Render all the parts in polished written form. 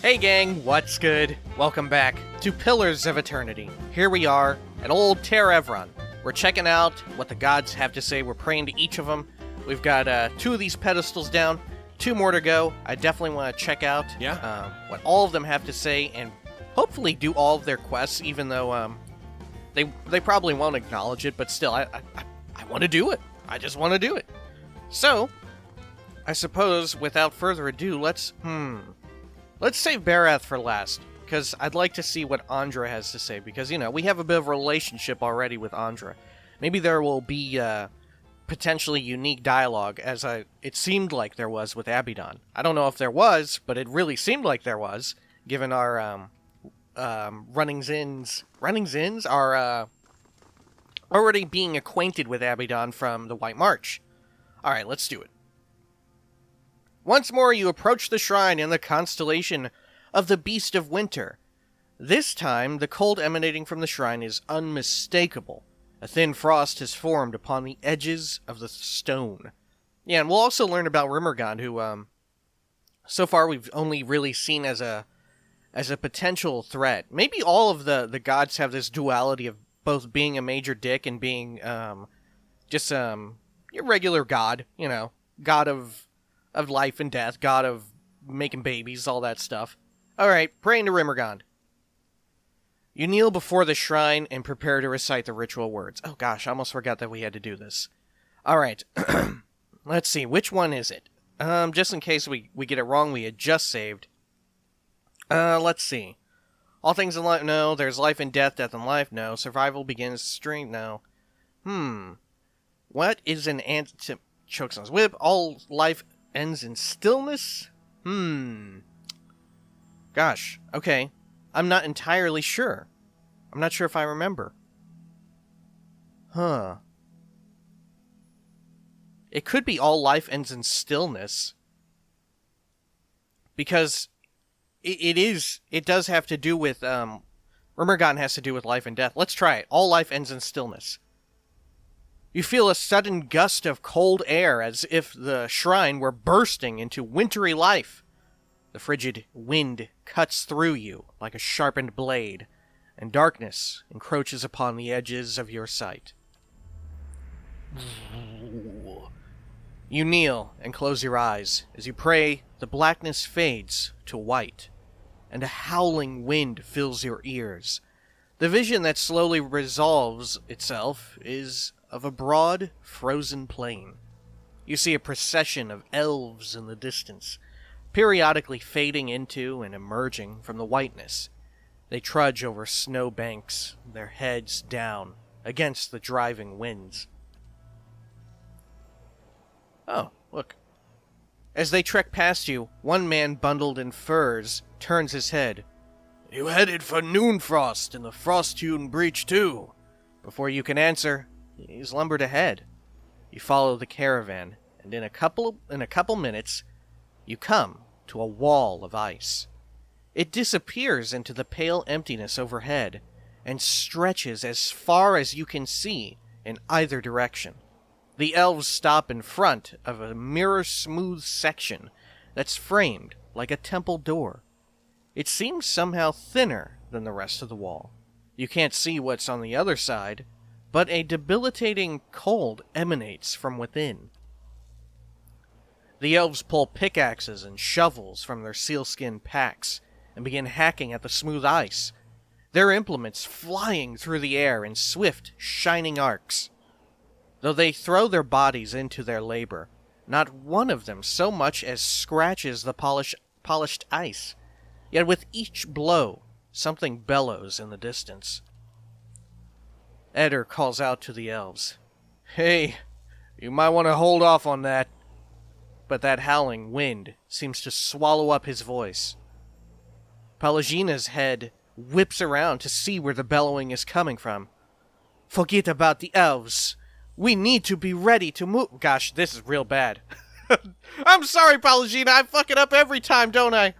Hey gang, what's good? Welcome back to Pillars of Eternity. Here we are at old Ter Evron. We're checking out what the gods have to say. We're praying to each of them. We've got 2 of these pedestals down, 2 more to go. I definitely want to check out what all of them have to say and hopefully do all of their quests, even though they probably won't acknowledge it, but still, I want to do it. I just want to do it. So, I suppose, without further ado, let's save Barath for last, because I'd like to see what Andra has to say, because, you know, we have a bit of a relationship already with Andra. Maybe there will be potentially unique dialogue, as it seemed like there was with Abaddon. I don't know if there was, but it really seemed like there was, given our runnings-ins are already being acquainted with Abaddon from the White March. Alright, let's do it. Once more you approach the shrine in the constellation of the Beast of Winter. This time, the cold emanating from the shrine is unmistakable. A thin frost has formed upon the edges of the stone. Yeah, and we'll also learn about Rimmergond, who, so far we've only really seen as a potential threat. Maybe all of the gods have this duality of both being a major dick and being, just, your regular god, you know, god of life and death, god of making babies, all that stuff. Alright, praying to Rimmergond. You kneel before the shrine and prepare to recite the ritual words. Oh gosh, I almost forgot that we had to do this. Alright, let's see, which one is it? Just in case we get it wrong, we had just saved. Let's see. All things in life, no. There's life and death, death and life, no. Survival begins strength, no. What is an ant... Chokes on his whip. All life ends in stillness? Gosh, okay. I'm not entirely sure. I'm not sure if I remember. It could be all life ends in stillness. Because it does have to do with, Rimmergond has to do with life and death. Let's try it. All life ends in stillness. You feel a sudden gust of cold air as if the shrine were bursting into wintry life. The frigid wind cuts through you like a sharpened blade, and darkness encroaches upon the edges of your sight. You kneel and close your eyes. As you pray, the blackness fades to white, and a howling wind fills your ears. The vision that slowly resolves itself is of a broad, frozen plain. You see a procession of elves in the distance, periodically fading into and emerging from the whiteness. They trudge over snow banks, their heads down against the driving winds. Oh, look. As they trek past you, one man bundled in furs turns his head. You headed for Noonfrost in the Frost-hewn Breach too. Before you can answer, he's lumbered ahead. You follow the caravan, and in a couple minutes, you come to a wall of ice. It disappears into the pale emptiness overhead, and stretches as far as you can see in either direction. The elves stop in front of a mirror-smooth section that's framed like a temple door. It seems somehow thinner than the rest of the wall. You can't see what's on the other side, but a debilitating cold emanates from within. The elves pull pickaxes and shovels from their sealskin packs and begin hacking at the smooth ice, their implements flying through the air in swift, shining arcs. Though they throw their bodies into their labor, not one of them so much as scratches the polished ice. Yet with each blow, something bellows in the distance. Eder calls out to the elves. Hey, you might want to hold off on that. But that howling wind seems to swallow up his voice. Palagina's head whips around to see where the bellowing is coming from. Forget about the elves. We need to be ready to move. Gosh, this is real bad. I'm sorry, Palagina. I fuck it up every time, don't I?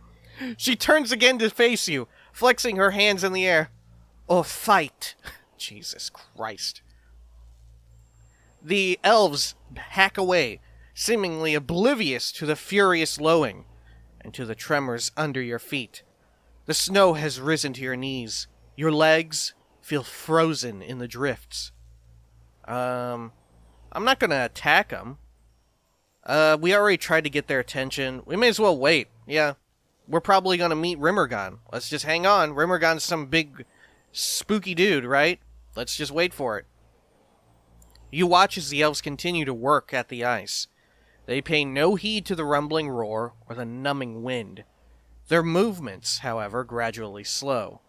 She turns again to face you, flexing her hands in the air. Or fight. Jesus Christ. The elves hack away, seemingly oblivious to the furious lowing and to the tremors under your feet. The snow has risen to your knees. Your legs feel frozen in the drifts. I'm not gonna attack them. We already tried to get their attention. We may as well wait. Yeah, we're probably gonna meet Rimmergon. Let's just hang on. Rimmergon's some big, spooky dude, right? Let's just wait for it. You watch as the elves continue to work at the ice. They pay no heed to the rumbling roar or the numbing wind. Their movements, however, gradually slow.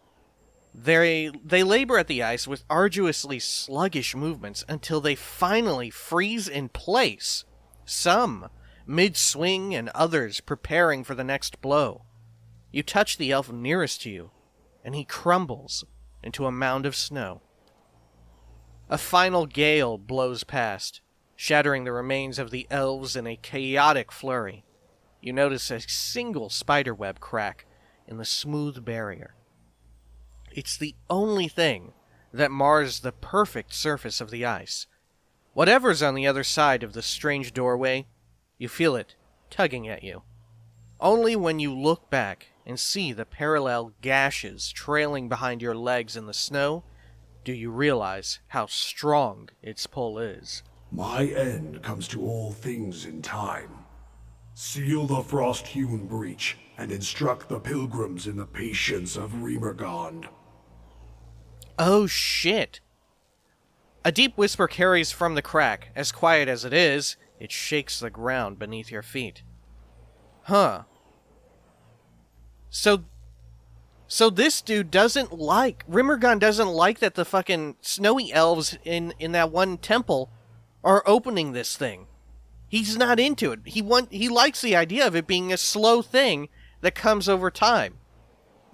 They labor at the ice with arduously sluggish movements until they finally freeze in place, some mid-swing and others preparing for the next blow. You touch the elf nearest to you, and he crumbles into a mound of snow. A final gale blows past, shattering the remains of the elves in a chaotic flurry. You notice a single spiderweb crack in the smooth barrier. It's the only thing that mars the perfect surface of the ice. Whatever's on the other side of the strange doorway, you feel it tugging at you. Only when you look back and see the parallel gashes trailing behind your legs in the snow do you realize how strong its pull is. My end comes to all things in time. Seal the frost-hewn breach and instruct the pilgrims in the patience of Rimmergond. Oh shit! A deep whisper carries from the crack. As quiet as it is, it shakes the ground beneath your feet. Huh. So this dude doesn't like... Rimmergon doesn't like that the fucking snowy elves in that one temple are opening this thing. He's not into it. He likes the idea of it being a slow thing that comes over time.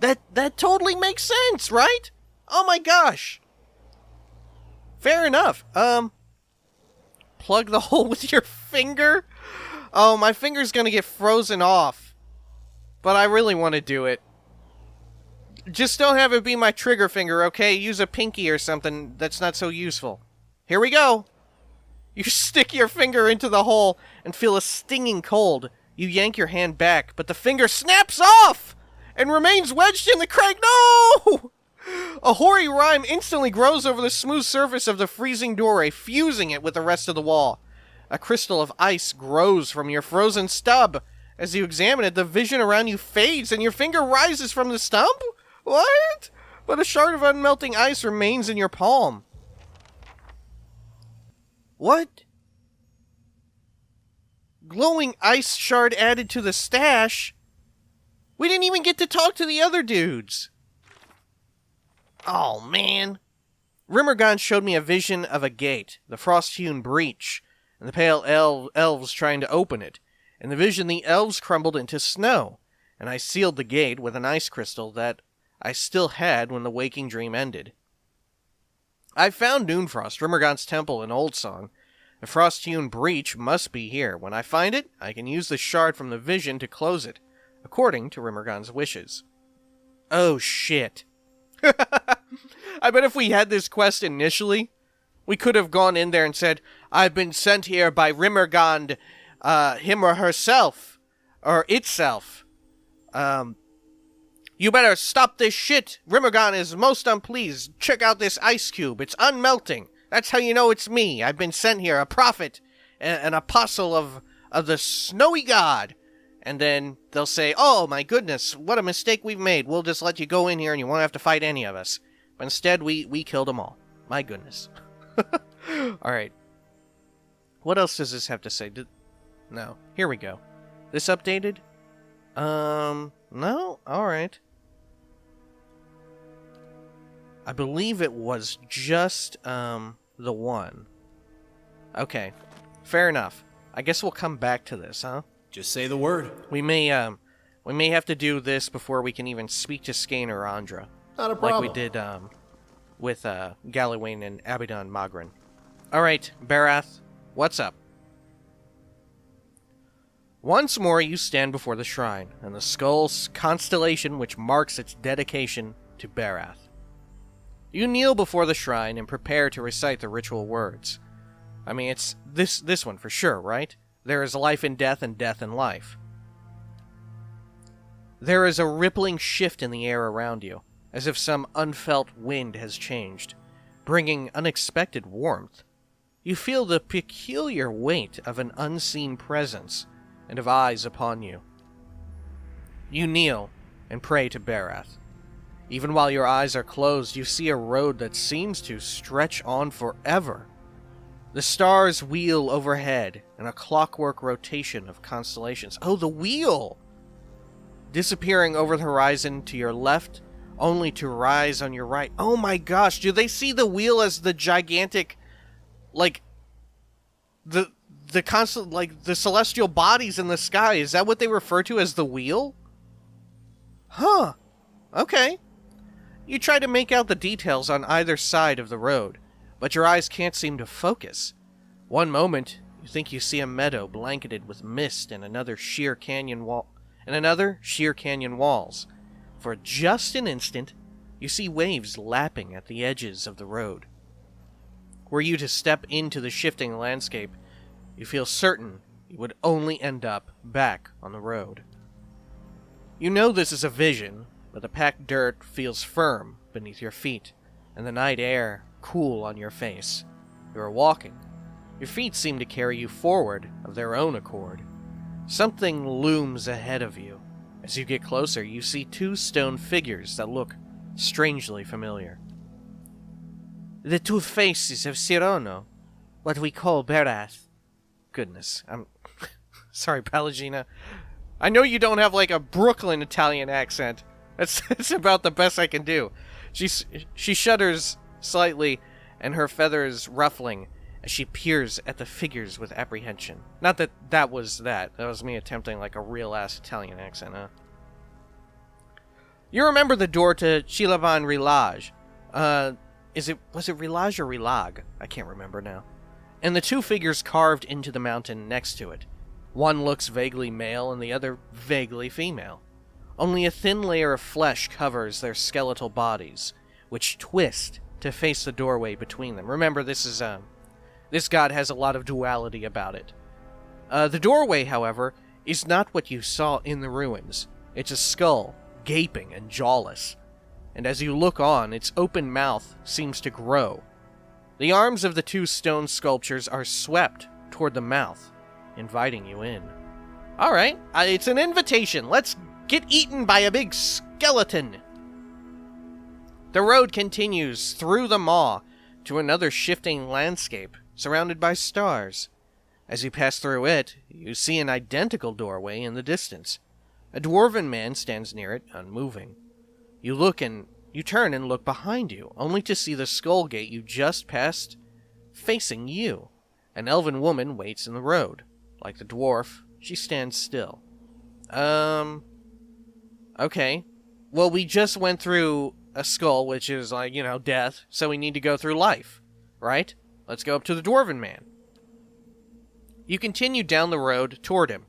That totally makes sense, right? Oh my gosh. Fair enough. Plug the hole with your finger? Oh, my finger's gonna get frozen off. But I really want to do it. Just don't have it be my trigger finger, okay? Use a pinky or something that's not so useful. Here we go. You stick your finger into the hole and feel a stinging cold. You yank your hand back, but the finger snaps off and remains wedged in the crack. No! A hoary rime instantly grows over the smooth surface of the freezing doorway, fusing it with the rest of the wall. A crystal of ice grows from your frozen stub. As you examine it, the vision around you fades and your finger rises from the stump? What? But a shard of unmelting ice remains in your palm. What? Glowing ice shard added to the stash? We didn't even get to talk to the other dudes. Oh, man. Rimmergon showed me a vision of a gate, the frost-hewn breach, and the pale elves trying to open it. In the vision, the elves crumbled into snow, and I sealed the gate with an ice crystal that I still had when the waking dream ended. I found Noonfrost, Rimmergon's temple in Old Song. The frost-hewn breach must be here. When I find it, I can use the shard from the vision to close it, according to Rimmergon's wishes. Oh, shit. I bet if we had this quest initially, we could have gone in there and said, I've been sent here by Rimmergond, him or herself, or itself. You better stop this shit. Rimmergon is most unpleased. Check out this ice cube. It's unmelting. That's how you know it's me. I've been sent here, a prophet, an apostle of the snowy god. And then they'll say, oh my goodness, what a mistake we've made. We'll just let you go in here and you won't have to fight any of us. But instead, we killed them all. My goodness. Alright. What else does this have to say? No. Here we go. This updated? No? Alright. I believe it was just, the one. Okay. Fair enough. I guess we'll come back to this, huh? Just say the word. We may have to do this before we can even speak to Skane or Andra. Not a problem. Like we did, with, Gallowayne and Abaddon Magrin. Alright, Barath, what's up? Once more you stand before the shrine, and the skull's constellation which marks its dedication to Barath. You kneel before the shrine and prepare to recite the ritual words. I mean, it's this one for sure, right? There is life in death and death in life. There is a rippling shift in the air around you, as if some unfelt wind has changed, bringing unexpected warmth. You feel the peculiar weight of an unseen presence and of eyes upon you. You kneel and pray to Barath. Even while your eyes are closed, you see a road that seems to stretch on forever. The stars wheel overhead in a clockwork rotation of constellations. Oh, the wheel! Disappearing over the horizon to your left, only to rise on your right. Oh my gosh, do they see the wheel as the gigantic, like, the constant, like, the celestial bodies in the sky? Is that what they refer to as the wheel? Huh. Okay. You try to make out the details on either side of the road, but your eyes can't seem to focus. One moment, you think you see a meadow blanketed with mist and another sheer canyon walls. For just an instant, you see waves lapping at the edges of the road. Were you to step into the shifting landscape, you feel certain you would only end up back on the road. You know this is a vision, but the packed dirt feels firm beneath your feet, and the night air cool on your face. You are walking. Your feet seem to carry you forward of their own accord. Something looms ahead of you. As you get closer, you see two stone figures that look strangely familiar. The two faces of Cyrano, what we call Barath. Goodness, I'm sorry, Palagina. I know you don't have like a Brooklyn Italian accent. That's about the best I can do. She shudders slightly, and her feathers ruffling as she peers at the figures with apprehension. Not that that was that. That was me attempting like a real-ass Italian accent, huh? You remember the door to Chilaban Rilage. Was it Rilage or Rilag? I can't remember now. And the two figures carved into the mountain next to it. One looks vaguely male and the other vaguely female. Only a thin layer of flesh covers their skeletal bodies, which twist to face the doorway between them. Remember, this god has a lot of duality about it. The doorway, however, is not what you saw in the ruins. It's a skull, gaping and jawless. And as you look on, its open mouth seems to grow. The arms of the two stone sculptures are swept toward the mouth, inviting you in. Alright, it's an invitation. Let's get eaten by a big skeleton. The road continues through the maw to another shifting landscape surrounded by stars. As you pass through it, you see an identical doorway in the distance. A dwarven man stands near it, unmoving. You turn and look behind you, only to see the skull gate you just passed facing you. An elven woman waits in the road. Like the dwarf, she stands still. Okay. Well, we just went through a skull, which is like, death, so we need to go through life, right? Let's go up to the dwarven man. You continue down the road toward him.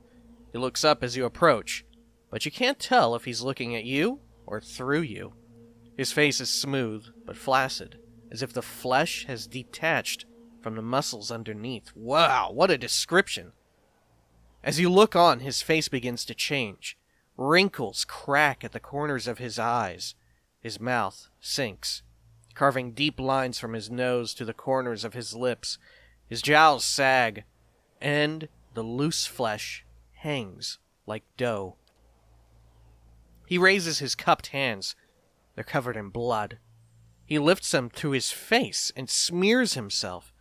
He looks up as you approach, but you can't tell if he's looking at you or through you. His face is smooth, but flaccid, as if the flesh has detached from the muscles underneath. Wow, what a description! As you look on, his face begins to change. Wrinkles crack at the corners of his eyes. His mouth sinks, carving deep lines from his nose to the corners of his lips. His jowls sag, and the loose flesh hangs like dough. He raises his cupped hands. They're covered in blood. He lifts them to his face and smears himself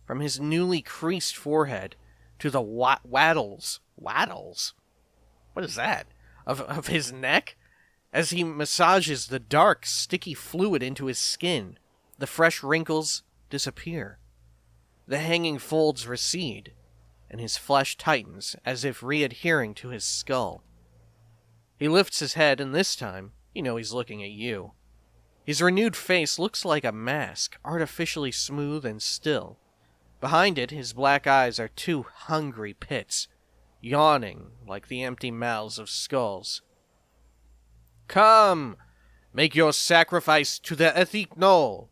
from his newly creased forehead to the wattles? What is that? Of his neck? As he massages the dark, sticky fluid into his skin, the fresh wrinkles disappear. The hanging folds recede, and his flesh tightens as if re-adhering to his skull. He lifts his head, and this time, you know he's looking at you. His renewed face looks like a mask, artificially smooth and still. Behind it, his black eyes are two hungry pits, yawning like the empty mouths of skulls. Come, make your sacrifice to the Ethik Knoll.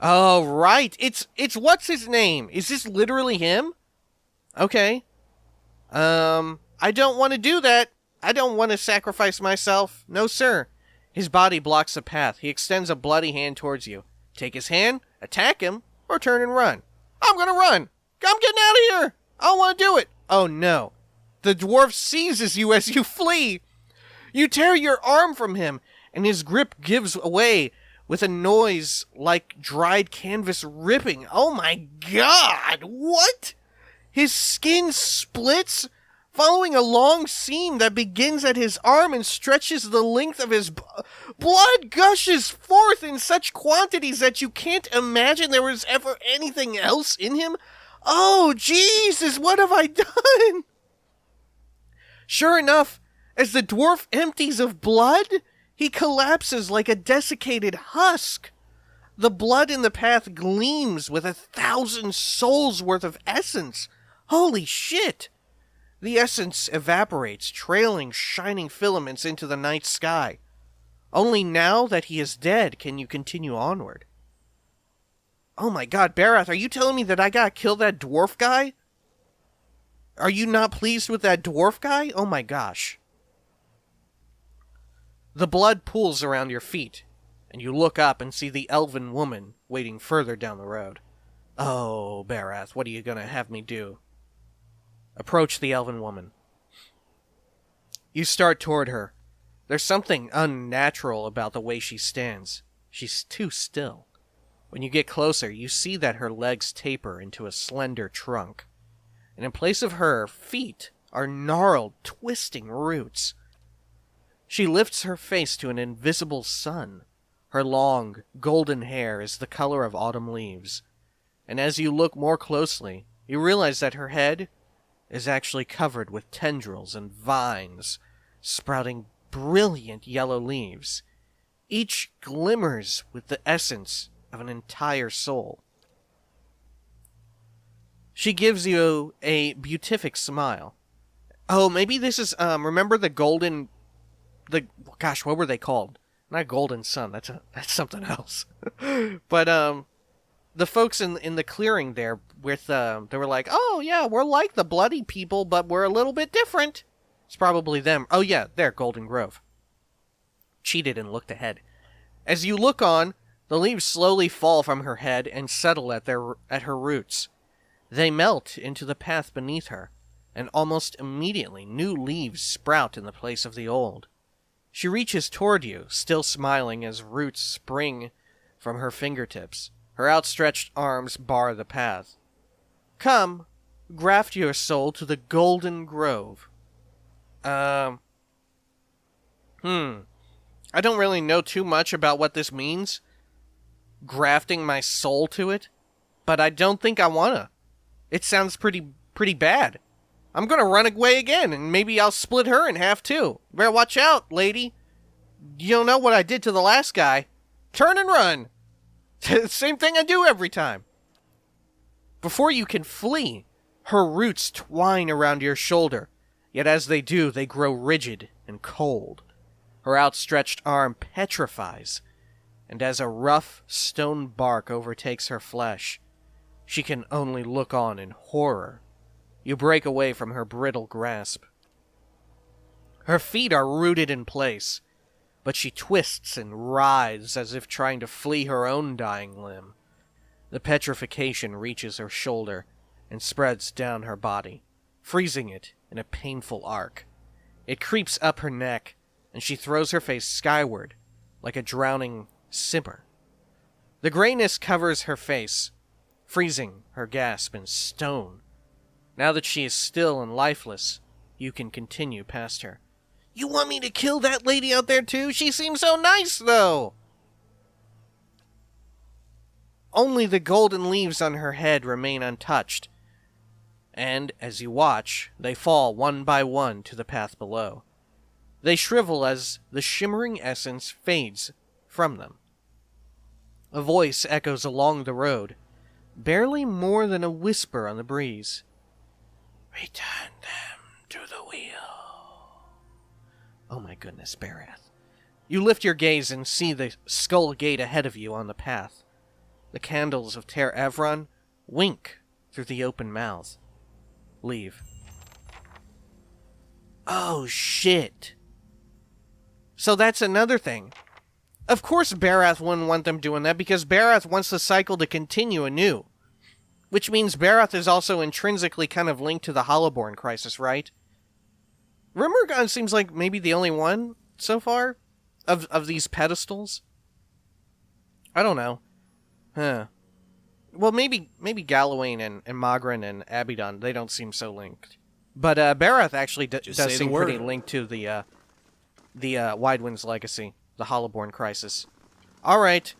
Oh, right, it's what's his name? Is this literally him? Okay. I don't want to do that. I don't want to sacrifice myself. No, sir. His body blocks the path. He extends a bloody hand towards you. Take his hand, attack him, or turn and run. I'm gonna run. I'm getting out of here. I don't want to do it. Oh no. The dwarf seizes you as you flee. You tear your arm from him, and his grip gives away with a noise like dried canvas ripping. Oh my god, what? His skin splits, following a long seam that begins at his arm and stretches the length of his blood gushes forth in such quantities that you can't imagine there was ever anything else in him. Oh, Jesus, what have I done? Sure enough, as the dwarf empties of blood, he collapses like a desiccated husk. The blood in the path gleams with 1,000 souls worth of essence. Holy shit! The essence evaporates, trailing shining filaments into the night sky. Only now that he is dead can you continue onward. Oh my god, Barath, are you telling me that I gotta kill that dwarf guy? Are you not pleased with that dwarf guy? Oh my gosh. The blood pools around your feet, and you look up and see the elven woman waiting further down the road. Oh, Barath, what are you gonna have me do? Approach the elven woman. You start toward her. There's something unnatural about the way she stands. She's too still. When you get closer, you see that her legs taper into a slender trunk. And in place of her feet are gnarled, twisting roots. She lifts her face to an invisible sun. Her long, golden hair is the color of autumn leaves. And as you look more closely, you realize that her head is actually covered with tendrils and vines, sprouting brilliant yellow leaves. Each glimmers with the essence of an entire soul. She gives you a beatific smile. Oh, maybe this is, remember the golden, gosh, what were they called? Not golden sun, that's something else. But, the folks in the clearing there with, they were like, oh yeah, we're like the bloody people, but we're a little bit different. It's probably them. Oh yeah, there, Golden Grove. Cheated and looked ahead. As you look on, the leaves slowly fall from her head and settle at her roots. They melt into the path beneath her, and almost immediately new leaves sprout in the place of the old. She reaches toward you, still smiling as roots spring from her fingertips. Her outstretched arms bar the path. Come, graft your soul to the Golden Grove. I don't really know too much about what this means, grafting my soul to it, but I don't think I wanna. It sounds pretty bad. I'm gonna run away again, and maybe I'll split her in half too. Better watch out, lady. You don't know what I did to the last guy. Turn and run. Same thing I do every time. Before you can flee, her roots twine around your shoulder, yet as they do, they grow rigid and cold. Her outstretched arm petrifies, and as a rough stone bark overtakes her flesh, she can only look on in horror. You break away from her brittle grasp. Her feet are rooted in place, but she twists and writhes as if trying to flee her own dying limb. The petrification reaches her shoulder and spreads down her body, freezing it in a painful arc. It creeps up her neck, and she throws her face skyward, like a drowning simmer. The grayness covers her face, freezing her gasp in stone. Now that she is still and lifeless, you can continue past her. You want me to kill that lady out there too? She seems so nice, though! Only the golden leaves on her head remain untouched, and, as you watch, they fall one by one to the path below. They shrivel as the shimmering essence fades from them. A voice echoes along the road, barely more than a whisper on the breeze. Return them to the wheel. Oh my goodness, Barath. You lift your gaze and see the skull gate ahead of you on the path. The candles of Ter Evron wink through the open mouth. Leave. Oh, shit. So that's another thing. Of course Barath wouldn't want them doing that, because Barath wants the cycle to continue anew. Which means Barath is also intrinsically kind of linked to the Hollowborn crisis, right? Rimmergon seems like maybe the only one so far of these pedestals. I don't know. Huh. Well, maybe Gallowayne and Magran and Abaddon, they don't seem so linked. But Barath actually does seem pretty linked to the Widewind's legacy, the Hollowborn crisis. Alright.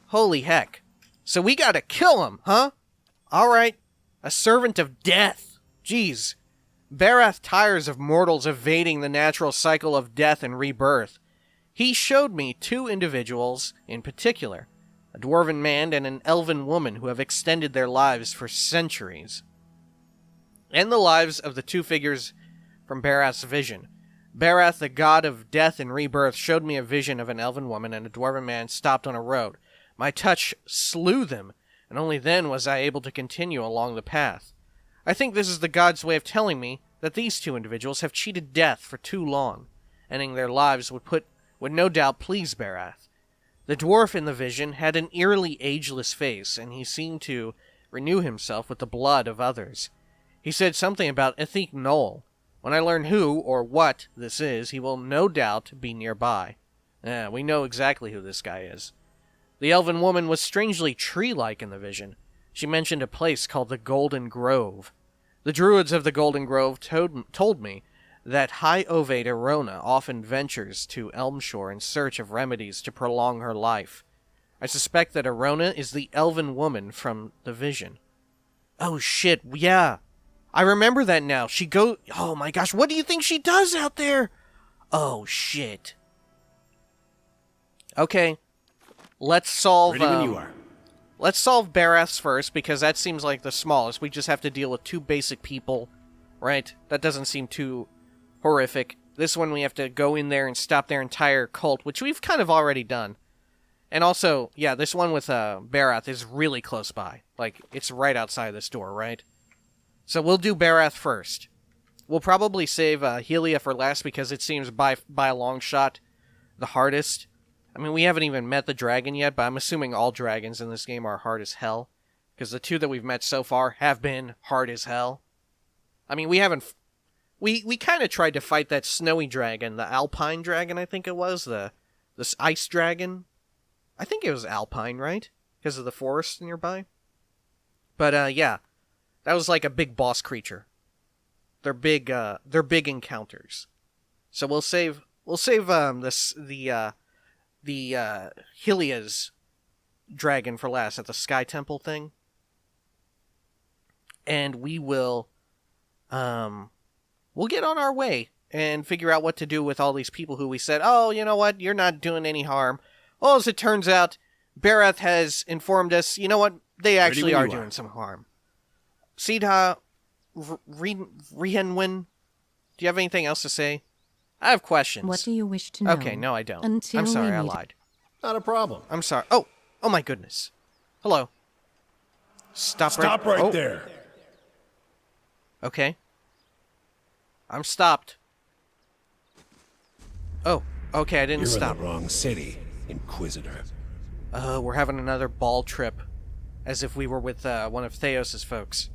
Holy heck. So we gotta kill him, huh? Alright. A servant of death. Jeez. Barath tires of mortals evading the natural cycle of death and rebirth. He showed me two individuals in particular, a dwarven man and an elven woman who have extended their lives for centuries. And the lives of the two figures from Barath's vision. Barath, the god of death and rebirth, showed me a vision of an elven woman and a dwarven man stopped on a road. My touch slew them, and only then was I able to continue along the path. I think this is the god's way of telling me that these two individuals have cheated death for too long. Ending their lives would no doubt please Barath. The dwarf in the vision had an eerily ageless face, and he seemed to renew himself with the blood of others. He said something about Ethik Knoll. When I learn who or what this is, he will no doubt be nearby. We know exactly who this guy is. The elven woman was strangely tree-like in the vision. She mentioned a place called the Golden Grove. The druids of the Golden Grove told me that High Ovate Arona often ventures to Elmshore in search of remedies to prolong her life. I suspect that Arona is the elven woman from the vision. Oh shit, yeah. I remember that now. Oh my gosh, what do you think she does out there? Oh shit. Okay, let's solve... Ready when you are. Let's solve Barath's first, because that seems like the smallest. We just have to deal with two basic people, right? That doesn't seem too horrific. This one we have to go in there and stop their entire cult, which we've kind of already done. And also, yeah, this one with Barath is really close by. Like, it's right outside this door, right? So we'll do Barath first. We'll probably save Helia for last, because it seems by a long shot the hardest. I mean, we haven't even met the dragon yet, but I'm assuming all dragons in this game are hard as hell. Because the two that we've met so far have been hard as hell. I mean, we haven't... We kind of tried to fight that snowy dragon, the alpine dragon, I think it was. This ice dragon. I think it was alpine, right? Because of the forest nearby. But, yeah. That was like a big boss creature. They're big encounters. So we'll save the Helia's dragon for last at the Sky Temple thing. And we will, we'll get on our way and figure out what to do with all these people who we said, oh, you know what, you're not doing any harm. Well, as it turns out, Barath has informed us, you know what, they actually are doing some harm. Sidha Rihenwin, do you have anything else to say? I have questions. What do you wish to know? Okay, no, I don't. I'm sorry, I lied. Not a problem. I'm sorry. Oh my goodness. Hello. Stop right there. Okay. I'm stopped. Oh, okay, I didn't stop. You're in the wrong city, Inquisitor. We're having another ball trip. As if we were with one of Theos's folks.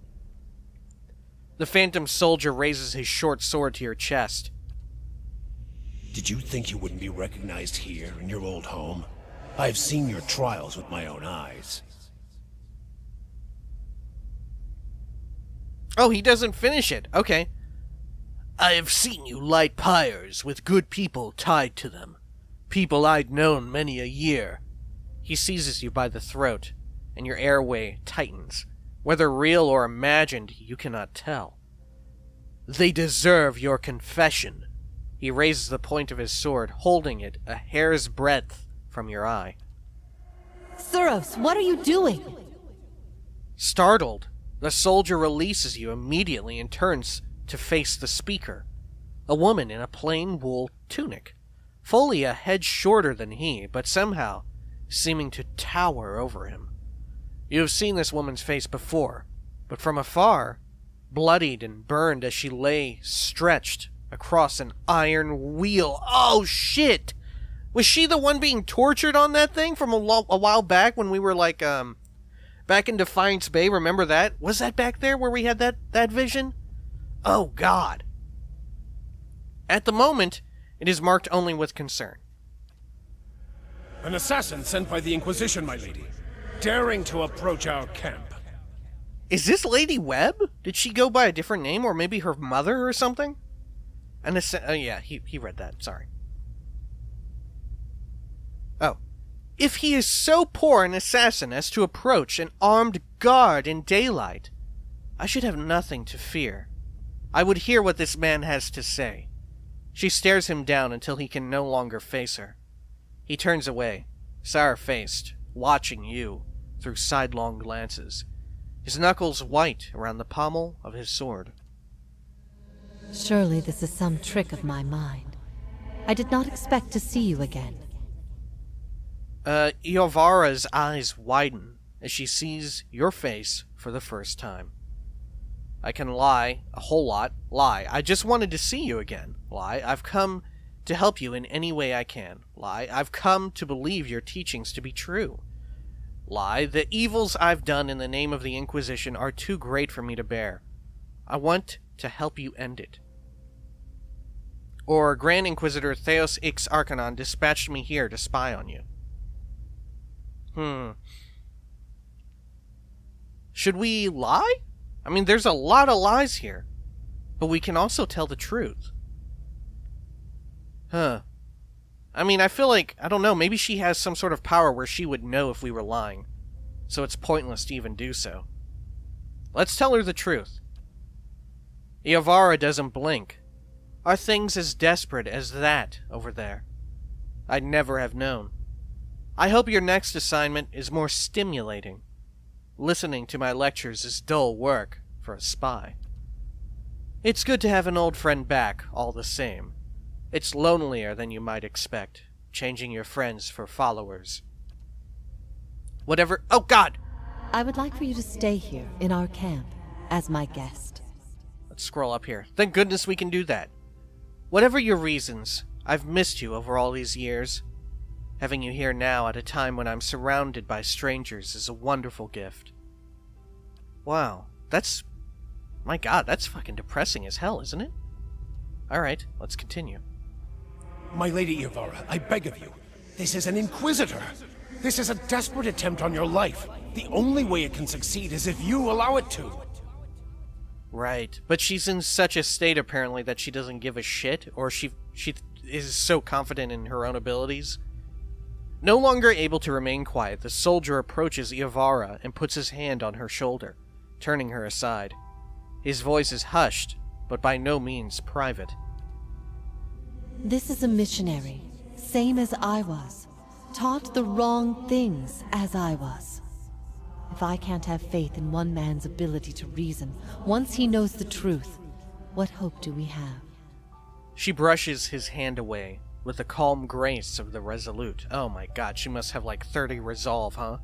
The Phantom Soldier raises his short sword to your chest. Did you think you wouldn't be recognized here in your old home? I've seen your trials with my own eyes. Oh, he doesn't finish it. Okay. I have seen you light pyres with good people tied to them. People I'd known many a year. He seizes you by the throat, and your airway tightens. Whether real or imagined, you cannot tell. They deserve your confession. He raises the point of his sword, holding it a hair's breadth from your eye. Suros, what are you doing? Startled, the soldier releases you immediately and turns to face the speaker. A woman in a plain wool tunic, fully a head shorter than he, but somehow seeming to tower over him. You have seen this woman's face before, but from afar, bloodied and burned as she lay stretched across an iron wheel. Oh, shit! Was she the one being tortured on that thing from a while back when we were, like, back in Defiance Bay? Remember that? Was that back there where we had that vision? Oh, God. At the moment, it is marked only with concern. An assassin sent by the Inquisition, my lady, daring to approach our camp. Is this Lady Webb? Did she go by a different name, or maybe her mother or something? Oh yeah, he read that, sorry. Oh. If he is so poor an assassin as to approach an armed guard in daylight, I should have nothing to fear. I would hear what this man has to say. She stares him down until he can no longer face her. He turns away, sour-faced, watching you through sidelong glances, his knuckles white around the pommel of his sword. Surely this is some trick of my mind. I did not expect to see you again. Iovara's eyes widen as she sees your face for the first time. I can lie, a whole lot, lie. I just wanted to see you again. Lie, I've come to help you in any way I can. Lie, I've come to believe your teachings to be true. Lie, the evils I've done in the name of the Inquisition are too great for me to bear. I want to help you end it. Or Grand Inquisitor Theos Ix Arcanon dispatched me here to spy on you. Should we lie? I mean, there's a lot of lies here. But we can also tell the truth. I mean, I feel like, I don't know, maybe she has some sort of power where she would know if we were lying. So it's pointless to even do so. Let's tell her the truth. Iovara doesn't blink. Are things as desperate as that over there? I'd never have known. I hope your next assignment is more stimulating. Listening to my lectures is dull work for a spy. It's good to have an old friend back, all the same. It's lonelier than you might expect, changing your friends for followers. Whatever— oh, God! I would like for you to stay here in our camp as my guest. Let's scroll up here. Thank goodness we can do that. Whatever your reasons, I've missed you over all these years. Having you here now at a time when I'm surrounded by strangers is a wonderful gift. Wow, that's— my God, that's fucking depressing as hell, isn't it? Alright, let's continue. My lady Iovara, I beg of you. This is an Inquisitor. This is a desperate attempt on your life. The only way it can succeed is if you allow it to. Right, but she's in such a state apparently that she doesn't give a shit, or she is so confident in her own abilities. No longer able to remain quiet, the soldier approaches Iovara and puts his hand on her shoulder, turning her aside. His voice is hushed, but by no means private. This is a missionary, same as I was, taught the wrong things as I was. If I can't have faith in one man's ability to reason once he knows the truth, what hope do we have? She brushes his hand away with the calm grace of the resolute. Oh my God, she must have like 30 resolve, huh?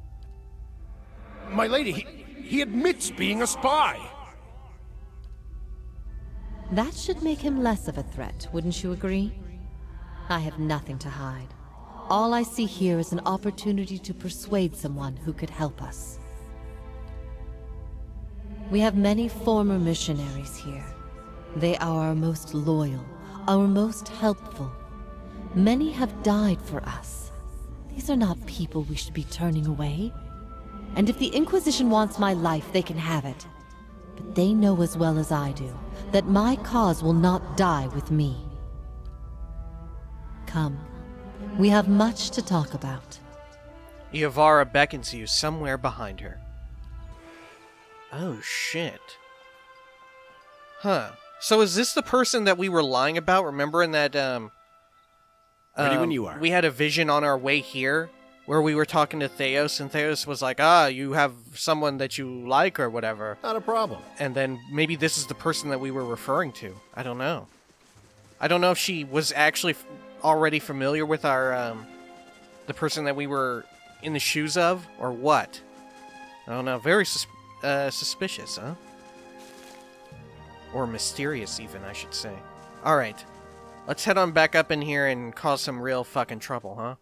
My lady, he admits being a spy. That should make him less of a threat, wouldn't you agree? I have nothing to hide. All I see here is an opportunity to persuade someone who could help us. We have many former missionaries here. They are our most loyal, our most helpful. Many have died for us. These are not people we should be turning away. And if the Inquisition wants my life, they can have it. But they know as well as I do that my cause will not die with me. Come, we have much to talk about. Iovara beckons you somewhere behind her. Oh, shit. Huh. So is this the person that we were lying about? Remember in that, Ready when you are. we had a vision on our way here where we were talking to Theos, and Theos was like, you have someone that you like or whatever. Not a problem. And then maybe this is the person that we were referring to. I don't know. I don't know if she was actually already familiar with our, the person that we were in the shoes of, or what. I don't know. Very suspicious, huh? Or mysterious, even, I should say. Alright. Let's head on back up in here and cause some real fucking trouble, huh?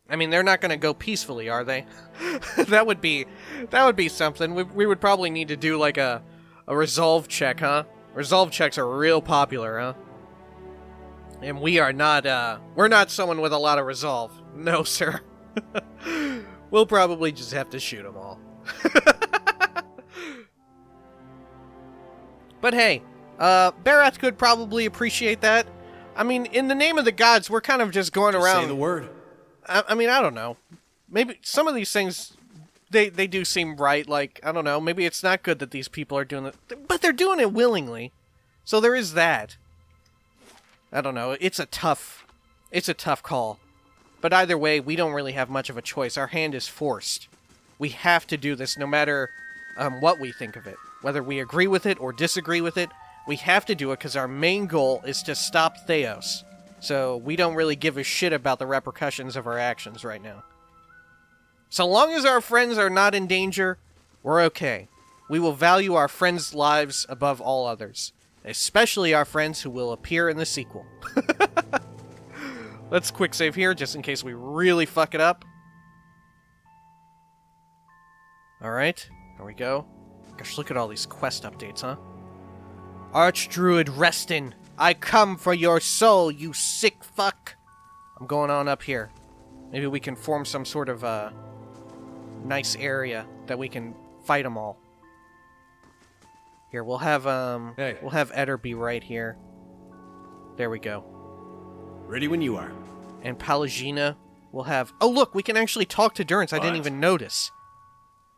I mean, they're not gonna go peacefully, are they? that would be something. We would probably need to do like a resolve check, huh? Resolve checks are real popular, huh? And we are not, we're not someone with a lot of resolve. No, sir. We'll probably just have to shoot them all. But hey, Barath could probably appreciate that. I mean, in the name of the gods, we're kind of just going around... Say the word. I mean, I don't know. Maybe some of these things, they do seem right. Like, I don't know, maybe it's not good that these people are doing it, but they're doing it willingly. So there is that. I don't know, it's a tough call. But either way, we don't really have much of a choice. Our hand is forced. We have to do this no matter what we think of it. Whether we agree with it or disagree with it, we have to do it because our main goal is to stop Theos. So we don't really give a shit about the repercussions of our actions right now. So long as our friends are not in danger, we're okay. We will value our friends' lives above all others. Especially our friends who will appear in the sequel. Let's quick save here, just in case we really fuck it up. Alright, here we go. Gosh, look at all these quest updates, huh? Archdruid Restin, I come for your soul, you sick fuck! I'm going on up here. Maybe we can form some sort of, nice area that we can fight them all. Here, we'll have Eder be right here. There we go. Ready when you are. And Palagina will have... Oh, look, we can actually talk to Durance. I didn't even notice.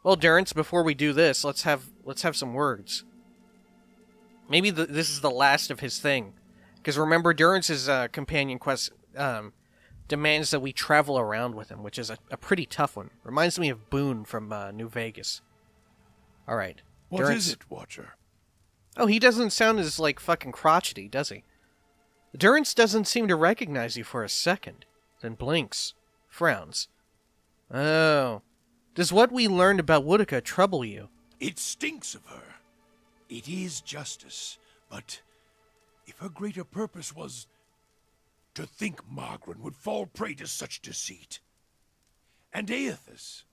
Well, Durance, before we do this, let's have some words. Maybe this is the last of his thing. Because remember, Durance's companion quest demands that we travel around with him, which is a pretty tough one. Reminds me of Boone from New Vegas. Alright. What is it, Watcher? Oh, he doesn't sound as, like, fucking crotchety, does he? Durance doesn't seem to recognize you for a second, then blinks, frowns. Oh. Does what we learned about Woodica trouble you? It stinks of her. It is justice, but if her greater purpose was to think Margaret would fall prey to such deceit. And Aethys.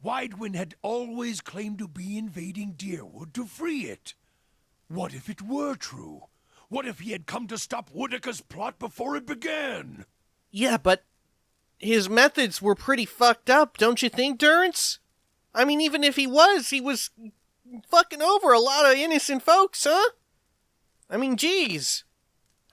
Widewin had always claimed to be invading Deerwood to free it. What if it were true? What if he had come to stop Woodica's plot before it began? Yeah, but his methods were pretty fucked up, don't you think, Durance? I mean, even if he was fucking over a lot of innocent folks, huh? I mean, geez.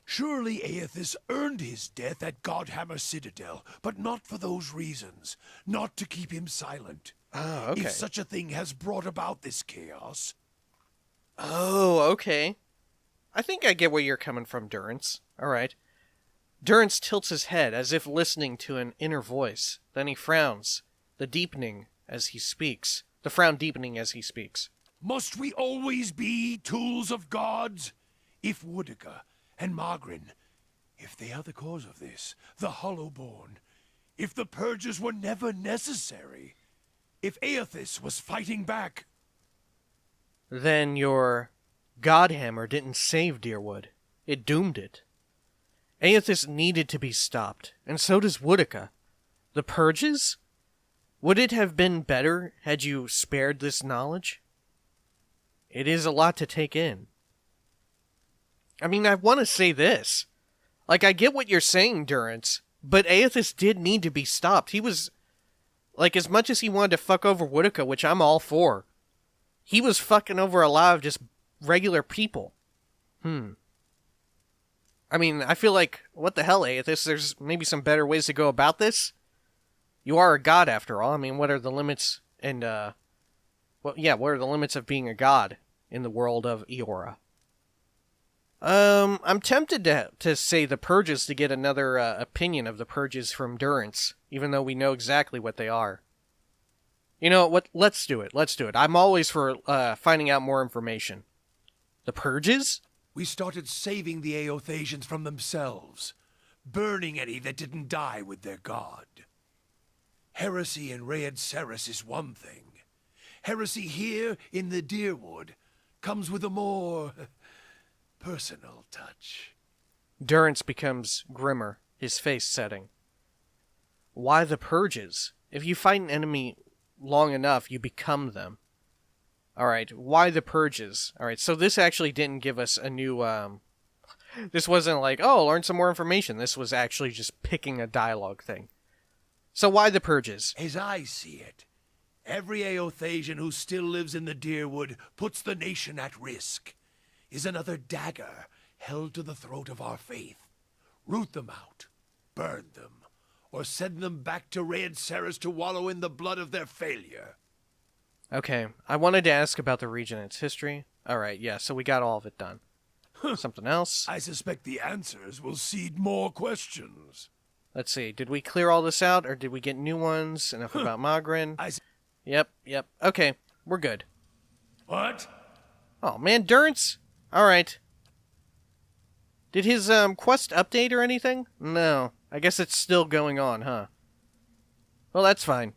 Surely Aethys earned his death at Godhammer Citadel, but not for those reasons. Not to keep him silent. Oh, okay. If such a thing has brought about this chaos. Oh, okay. I think I get where you're coming from, Durance. Alright. Durance tilts his head as if listening to an inner voice. Then he frowns, the frown deepening as he speaks. Must we always be tools of gods? If Woodica and Margrin, if they are the cause of this, the Hollowborn, if the purges were never necessary, if Aethys was fighting back... Then your Godhammer didn't save Deerwood. It doomed it. Aethys needed to be stopped, and so does Woodica. The purges? Would it have been better had you spared this knowledge? It is a lot to take in. I mean, I want to say this. Like, I get what you're saying, Durance, but Aethys did need to be stopped. He was... Like, as much as he wanted to fuck over Woodica, which I'm all for, he was fucking over a lot of just regular people. I mean, I feel like, what the hell, Aethys? There's maybe some better ways to go about this? You are a god, after all. I mean, what are the limits and, what are the limits of being a god in the world of Eora? I'm tempted to say the purges to get another opinion of the purges from Durance, even though we know exactly what they are. You know what? Let's do it. I'm always for finding out more information. The purges? We started saving the Aothasians from themselves, burning any that didn't die with their god. Heresy in Raed Ceres is one thing. Heresy here in the Deerwood comes with a more personal touch. Durrance becomes grimmer, his face setting. Why the purges? If you fight an enemy long enough, you become them. Alright, why the purges? Alright, so this actually didn't give us a new, this wasn't like, oh, learn some more information. This was actually just picking a dialogue thing. So why the purges? As I see it, every Aothasian who still lives in the Deerwood puts the nation at risk, is another dagger held to the throat of our faith. Root them out, burn them, or send them back to Red Ceres to wallow in the blood of their failure. Okay, I wanted to ask about the region and its history. Alright, yeah, so we got all of it done. Something else? I suspect the answers will seed more questions. Let's see, did we clear all this out, or did we get new ones? Enough about Magrin? Yep. Okay, we're good. What? Oh, man, Durrance? Alright. Did his, quest update or anything? No. I guess it's still going on, huh? Well, that's fine.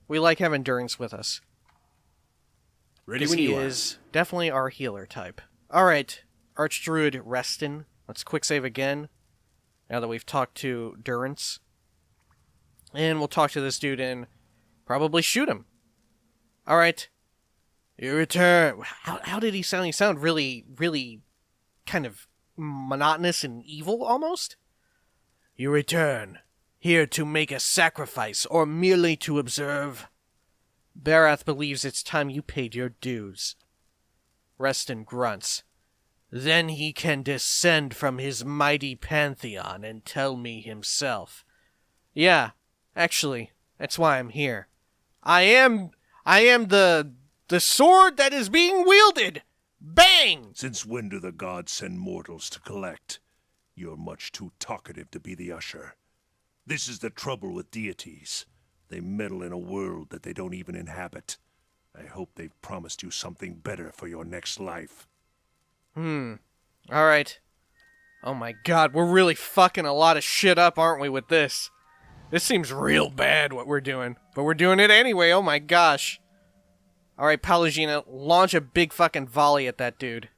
We like having Durrance with us. Ready when you are. He is definitely our healer type. Alright, Archdruid Reston. Let's quick save again, now that we've talked to Durrance. And we'll talk to this dude and probably shoot him. Alright. You return. How did he sound? He sounded really, really kind of monotonous and evil, almost. You return, here to make a sacrifice, or merely to observe? Barath believes it's time you paid your dues. Reston grunts. Then he can descend from his mighty pantheon and tell me himself. Yeah, actually, that's why I'm here. I am the sword that is being wielded! Bang! Since when do the gods send mortals to collect? You're much too talkative to be the usher. This is the trouble with deities. They meddle in a world that they don't even inhabit. I hope they've promised you something better for your next life. Alright. Oh my god, we're really fucking a lot of shit up, aren't we, with this? This seems real bad, what we're doing. But we're doing it anyway, oh my gosh. Alright, Pallegina, launch a big fucking volley at that dude.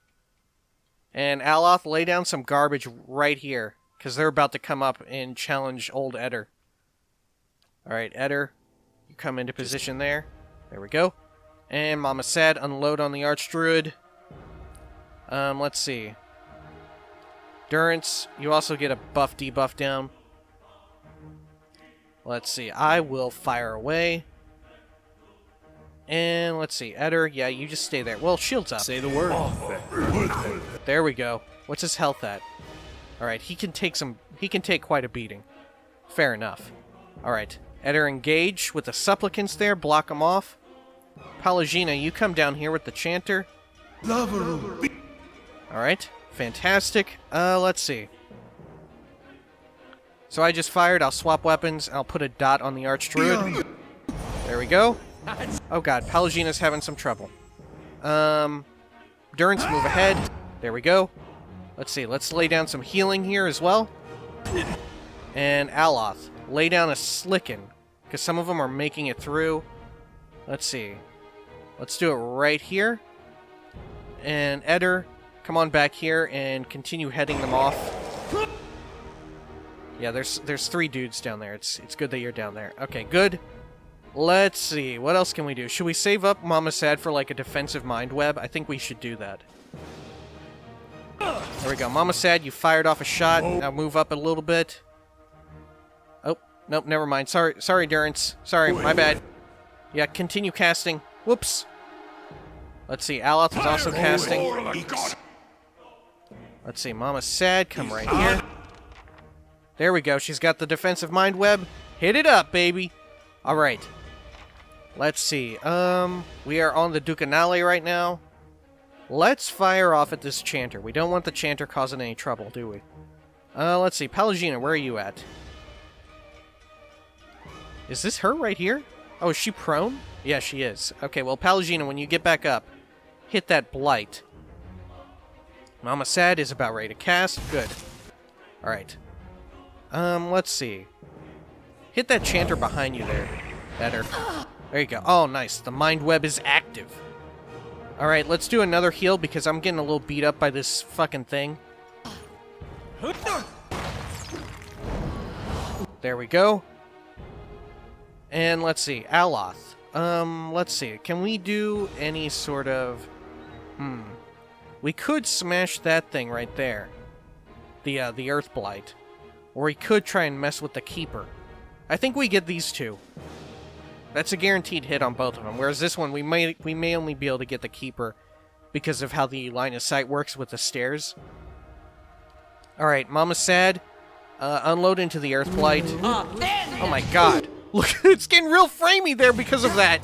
And Aloth, lay down some garbage right here, because they're about to come up and challenge old Eder. Alright, Eder, you come into position there. There we go. And Mama Sad, unload on the Archdruid. Let's see. Durrance, you also get a buff debuff down. Let's see, I will fire away. And let's see, Eder, yeah, you just stay there. Well, shield's up. Say the word. There we go. What's his health at? Alright, he can take quite a beating. Fair enough. Alright, Eder, engage with the supplicants there, block them off. Pallegina, you come down here with the chanter. Alright, fantastic. Let's see. So I just fired, I'll swap weapons, I'll put a dot on the Archdruid. There we go. Oh god, Pallegina's having some trouble. Durrance, move ahead. There we go. Let's see, let's lay down some healing here as well. And Aloth, lay down a Slicken, because some of them are making it through. Let's see. Let's do it right here. And Eder, come on back here and continue heading them off. Yeah, there's 3 dudes down there. It's good that you're down there. Okay, good. Let's see. What else can we do? Should we save up Mama Sad for like a defensive mind web? I think we should do that. There we go. Mama Sad, you fired off a shot. Now move up a little bit. Oh, nope, never mind. Sorry, Durrance. Sorry, my bad. Yeah, continue casting. Whoops. Let's see, Aloth is also casting. Let's see, Mama Sad, come right here. There we go, she's got the defensive mind web. Hit it up, baby. Alright. Let's see, we are on the Ducanale right now. Let's fire off at this chanter. We don't want the chanter causing any trouble, do we? Let's see, Pallegina, where are you at? Is this her right here? Oh, is she prone? Yeah, she is. Okay, well, Pallegina, when you get back up, hit that blight. Mama Sad is about ready to cast. Good. Alright. Let's see. Hit that chanter behind you there. Better. There you go. Oh, nice. The mind web is active. Alright, let's do another heal because I'm getting a little beat up by this fucking thing. There we go. And let's see, Aloth. Let's see, can we do any sort of... We could smash that thing right there. The Earth Blight. Or we could try and mess with the Keeper. I think we get these two. That's a guaranteed hit on both of them. Whereas this one, we may only be able to get the Keeper because of how the line of sight works with the stairs. Alright, Mama Sad. Unload into the Earth Blight. Oh my god. Look, it's getting real framey there because of that.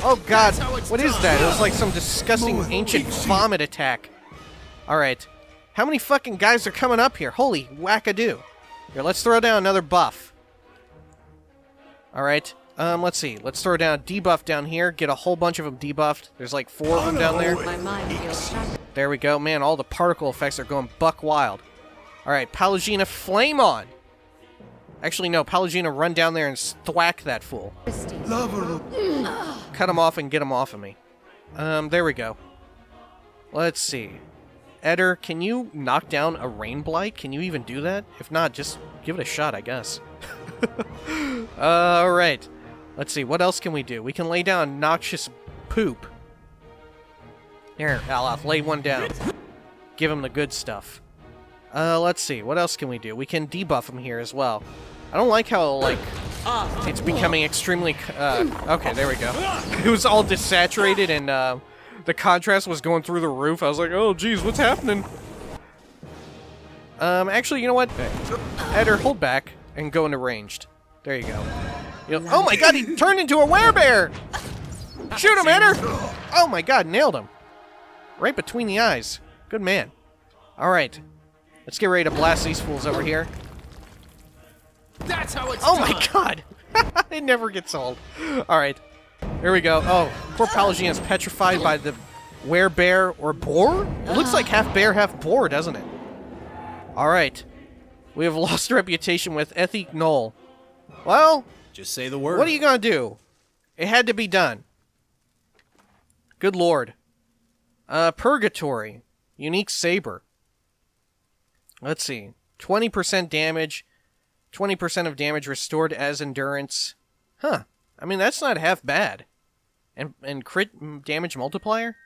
Oh god, what is that? It was like some disgusting ancient vomit attack. Alright. How many fucking guys are coming up here? Holy wackadoo. Here, let's throw down another buff. Alright. Let's see. Let's throw down a debuff down here. Get a whole bunch of them debuffed. There's like 4 of them down there. My mind feels sharp. There we go. Man, all the particle effects are going buck wild. Alright, Pallegina, flame on! Actually, no. Pallegina, run down there and thwack that fool. Cut him off and get him off of me. There we go. Let's see. Eder, can you knock down a Rain Blight? Can you even do that? If not, just give it a shot, I guess. Alright. Let's see, what else can we do? We can lay down noxious poop. Here, Aloth, lay one down. Give him the good stuff. Let's see, what else can we do? We can debuff him here as well. I don't like how, like, it's becoming extremely... okay, there we go. It was all desaturated and, the contrast was going through the roof. I was like, oh, geez, what's happening? Actually, you know what? Eder, hold back and go into ranged. There you go. Oh my god, he turned into a werebear! Shoot him, Eder! Oh my god, nailed him. Right between the eyes. Good man. Alright. Let's get ready to blast these fools over here. That's how it's Oh my god! It never gets old. Alright. Here we go. Oh, poor Pallegina's petrified by the werebear or boar? It looks like half bear, half boar, doesn't it? Alright. We have lost reputation with Ethic Knoll. Well, Just say the word. what are you gonna do? It had to be done. Good lord. Purgatory. Unique Saber. Let's see. 20% damage. 20% of damage restored as endurance. Huh. I mean, that's not half bad. And crit damage multiplier?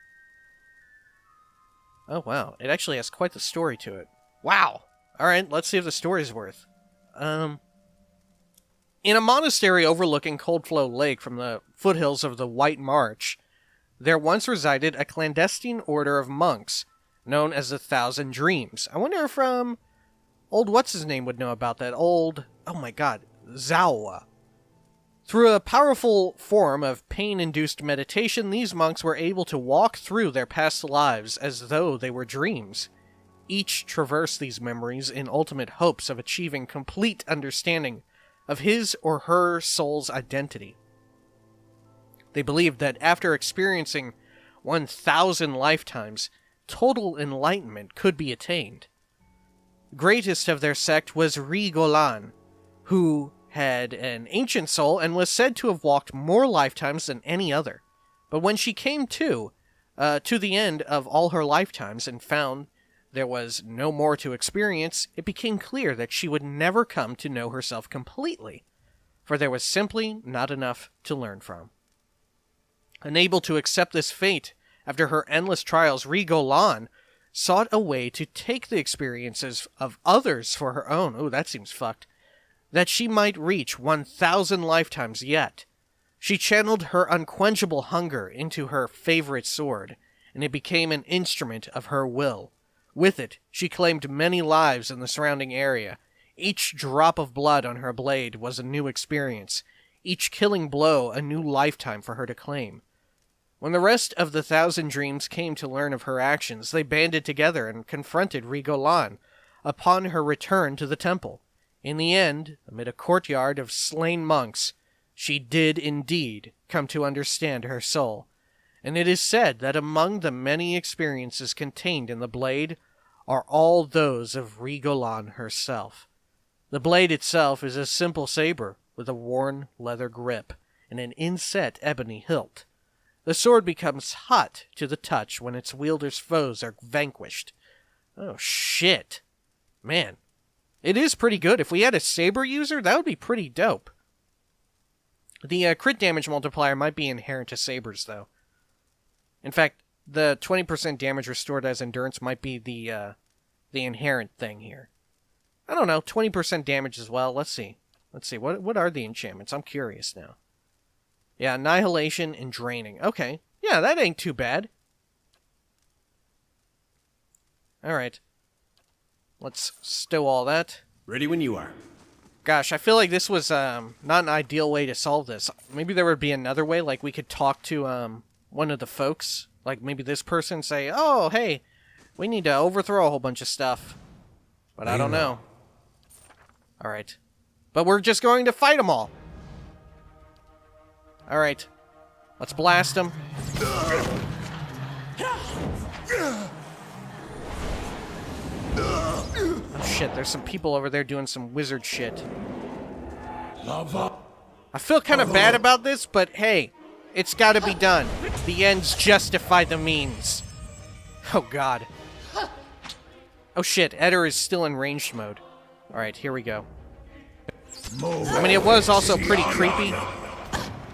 Oh, wow. It actually has quite the story to it. Wow. Alright, let's see if the story's worth. In a monastery overlooking Coldflow Lake from the foothills of the White March, there once resided a clandestine order of monks known as the Thousand Dreams. I wonder if, old what's-his-name would know about that. Old, oh my god, Zawa. Through a powerful form of pain-induced meditation, these monks were able to walk through their past lives as though they were dreams. Each traversed these memories in ultimate hopes of achieving complete understanding of his or her soul's identity. They believed that after experiencing 1,000 lifetimes, total enlightenment could be attained. Greatest of their sect was Rigolan, who had an ancient soul and was said to have walked more lifetimes than any other. But when she came to the end of all her lifetimes and found there was no more to experience, it became clear that she would never come to know herself completely, for there was simply not enough to learn from. Unable to accept this fate, after her endless trials, Rigolan sought a way to take the experiences of others for her own. Ooh, that seems fucked. That she might reach 1,000 lifetimes yet. She channeled her unquenchable hunger into her favorite sword, and it became an instrument of her will. With it, she claimed many lives in the surrounding area. Each drop of blood on her blade was a new experience, each killing blow a new lifetime for her to claim. When the rest of the Thousand Dreams came to learn of her actions, they banded together and confronted Rigolan upon her return to the temple. In the end, amid a courtyard of slain monks, she did indeed come to understand her soul, and it is said that among the many experiences contained in the blade are all those of Rigolan herself. The blade itself is a simple saber with a worn leather grip and an inset ebony hilt. The sword becomes hot to the touch when its wielder's foes are vanquished. Oh, shit. Man, it is pretty good. If we had a saber user, that would be pretty dope. The crit damage multiplier might be inherent to sabers, though. In fact, the 20% damage restored as endurance might be the inherent thing here. I don't know, 20% damage as well. Let's see. What are the enchantments? I'm curious now. Yeah, annihilation and draining. Okay. Yeah, that ain't too bad. Alright. Let's stow all that. Ready when you are. Gosh, I feel like this was not an ideal way to solve this. Maybe there would be another way, like we could talk to one of the folks. Like maybe this person say, oh, hey, we need to overthrow a whole bunch of stuff. But I don't know. Alright. But we're just going to fight them all. Alright. Let's blast them. Oh shit, there's some people over there doing some wizard shit. I feel kind of bad about this, but hey, it's gotta be done. The ends justify the means. Oh god. Oh shit, Eder is still in ranged mode. Alright, here we go. I mean, it was also pretty creepy.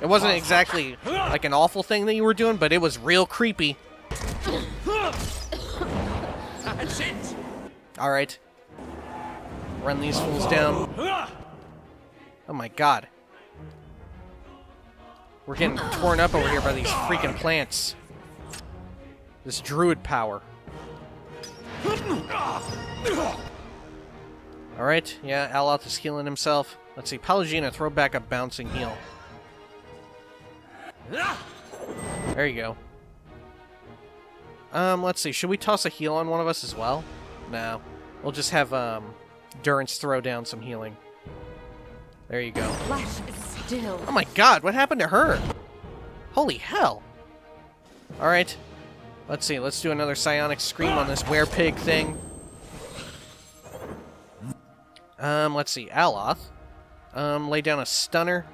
It wasn't exactly like an awful thing that you were doing, but it was real creepy. Alright. Run these fools down. Oh my god. We're getting torn up over here by these freaking plants. This druid power. Alright, yeah, Aloth is healing himself. Let's see, Pallegina, throw back a bouncing heal. There you go. Let's see, should we toss a heal on one of us as well? No. We'll just have, Durance throw down some healing. There you go. Still. Oh my god, what happened to her? Holy hell. Alright. Let's see, let's do another psionic scream on this werepig thing. Let's see, Aloth. Lay down a stunner.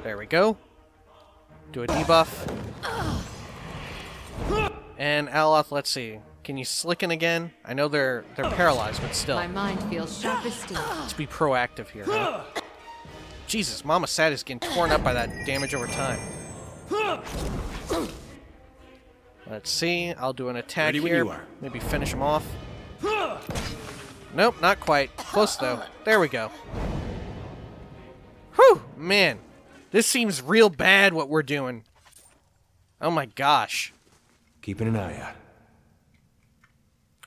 There we go. Do a debuff. And Aloth, let's see. Can you slicken again? I know they're paralyzed, but still. My mind feels sharp as steel. Let's be proactive here, huh? Jesus, Mama Sad is getting torn up by that damage over time. Let's see. I'll do an attack Ready when here. you are. Maybe finish him off. Nope, not quite. Close, though. There we go. Whew, man. This seems real bad, what we're doing. Oh my gosh. Keeping an eye out.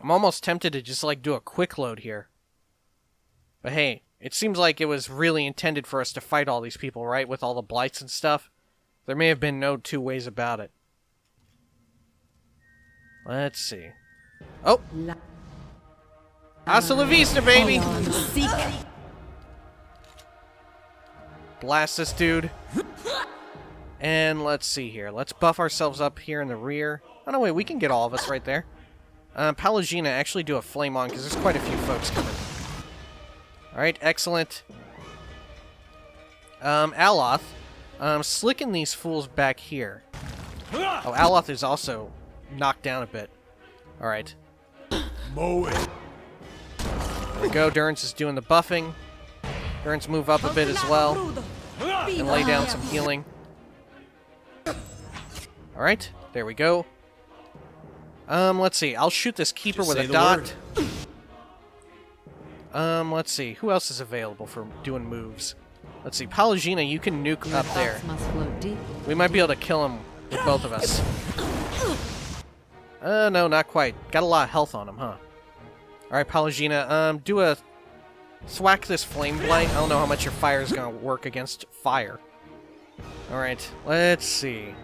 I'm almost tempted to just, like, do a quick load here. But hey, it seems like it was really intended for us to fight all these people, right? With all the blights and stuff. There may have been no two ways about it. Let's see. Oh! Hasta la vista, baby! Blast this dude. And let's see here. Let's buff ourselves up here in the rear. Oh, no, wait. We can get all of us right there. Pallegina, actually do a flame on, because there's quite a few folks coming. Alright, excellent. Aloth. Slicken these fools back here. Oh, Aloth is also knocked down a bit. Alright. Mow it. There we go. Durance is doing the buffing. Durance move up a bit as well. And lay down some healing. Alright, there we go. Let's see. I'll shoot this keeper with a dot. Let's see. Who else is available for doing moves? Let's see. Pallegina, you can nuke up there. We might be able to kill him with both of us. No, not quite. Got a lot of health on him, huh? Alright, Pallegina, do a... Thwack this flame blight. I don't know how much your fire is going to work against fire. Alright, let's see.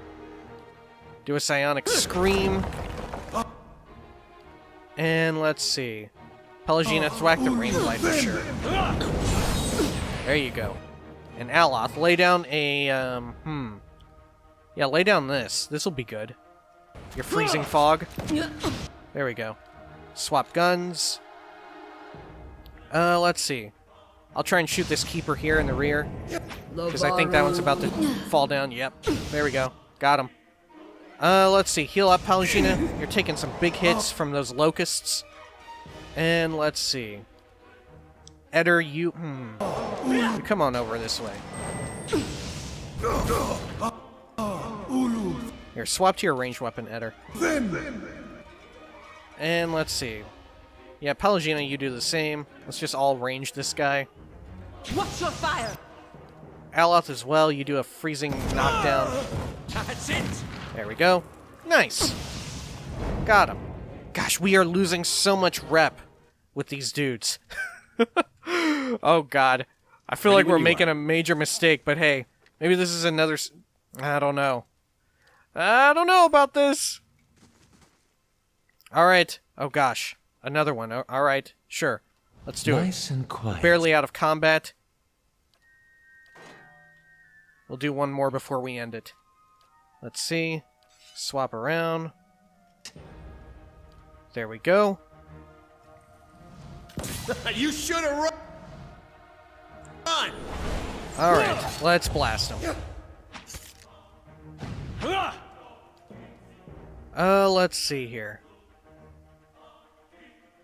Do a psionic scream. And let's see. Pallegina, thwack the rain blight for sure. There you go. And Aloth, lay down a, Yeah, lay down this. This'll be good. Your freezing fog. There we go. Swap guns. Let's see. I'll try and shoot this keeper here in the rear. Because I think that one's about to fall down. Yep. There we go. Got him. Let's see. Heal up, Pallegina. You're taking some big hits from those locusts. And let's see. Eder, you... Come on over this way. Here, swap to your ranged weapon, Eder. And let's see. Yeah, Pallegina, you do the same. Let's just all range this guy. Watch your fire! Aloth as well, you do a freezing knockdown. That's it! There we go. Nice! Got him. Gosh, we are losing so much rep with these dudes. Oh god. I feel like we're making a major mistake, but hey, maybe this is another... I don't know. I don't know about this. Alright. Oh gosh. Another one. Alright. Sure. Let's do it. Nice and quiet. Barely out of combat. We'll do one more before we end it. Let's see. Swap around. There we go. You should have run! Alright, let's blast him. Let's see here.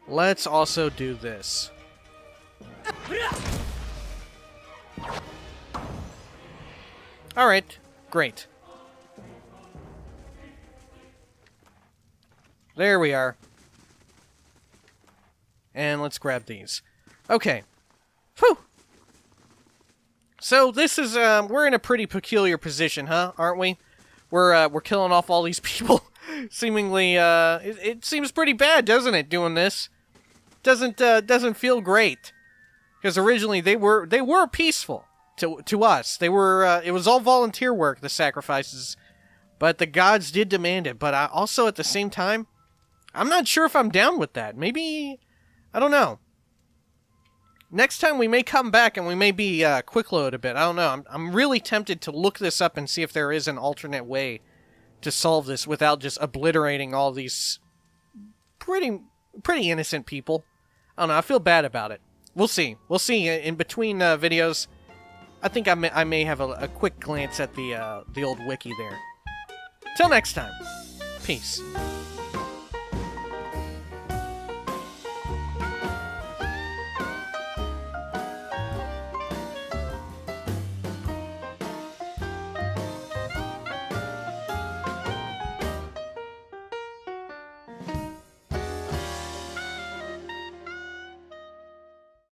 Let's also do this. Alright, great. There we are. And let's grab these. Okay. Whew! So this is, we're in a pretty peculiar position, huh? Aren't we? We're killing off all these people. Seemingly, it seems pretty bad, doesn't it, doing this? Doesn't feel great. Because originally they were peaceful to us. They were, it was all volunteer work, the sacrifices. But the gods did demand it. But also at the same time, I'm not sure if I'm down with that. Maybe, I don't know. Next time we may come back and we may be quick load a bit. I don't know. I'm really tempted to look this up and see if there is an alternate way to solve this without just obliterating all these pretty innocent people. I don't know. I feel bad about it. We'll see. We'll see. In between videos, I think I may have a quick glance at the old wiki there. Till next time. Peace.